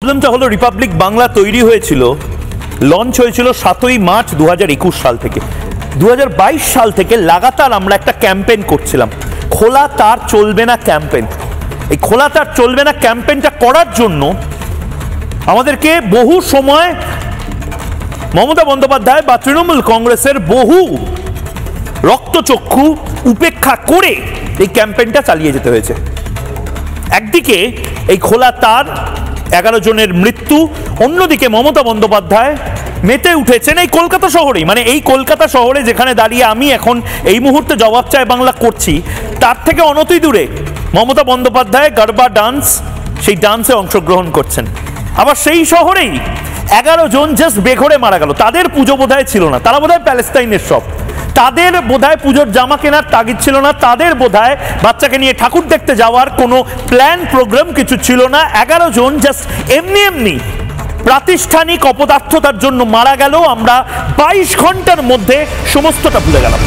প্রবলেমটা হলো রিপাবলিক বাংলা তৈরি হয়েছিল, লঞ্চ হয়েছিল 7ই মার্চ 2021 সাল থেকে। 2022 সাল থেকে লাগাতার আমরা একটা ক্যাম্পেইন করছিলাম, খোলা তার চলবে না ক্যাম্পেইন। এই খোলা তার চলবে না ক্যাম্পেইনটা করার জন্য আমাদেরকে বহু সময় মমতা বন্দ্যোপাধ্যায় বা তৃণমূল কংগ্রেসের বহু রক্তচক্ষু উপেক্ষা করে এই ক্যাম্পেইনটা চালিয়ে যেতে হয়েছে। একদিকে এই খোলা তার, 11 জনের মৃত্যু, অন্যদিকে মমতা বন্দ্যোপাধ্যায় মেতে উঠেছেন এই কলকাতা শহরেই, মানে এই কলকাতা শহরে যেখানে দাঁড়িয়ে আমি এখন এই মুহূর্তে জবাব চাই বাংলা করছি, তার থেকে অনতি দূরে মমতা বন্দ্যোপাধ্যায় গরবা ডান্স, সেই ডান্সে অংশগ্রহণ করছেন। আবার সেই শহরেই 11 জন জাস্ট বেঘরে মারা গেল। তাদের পুজো বোধহয় ছিল না, তারা বোধহয় প্যালেস্তাইনের সব, তাদের বোধহয় পুজোর জামা কেনার তাগিদ ছিল না, তাদের বোধহয় বাচ্চাকে নিয়ে ঠাকুর দেখতে যাওয়ার কোনো প্ল্যান প্রোগ্রাম কিছু ছিল না। 11 জন জাস্ট এমনি এমনি প্রাতিষ্ঠানিক অপদার্থতার জন্য মারা গেল। আমরা 22 ঘন্টার মধ্যে সমস্তটা ভুলে গেলাম।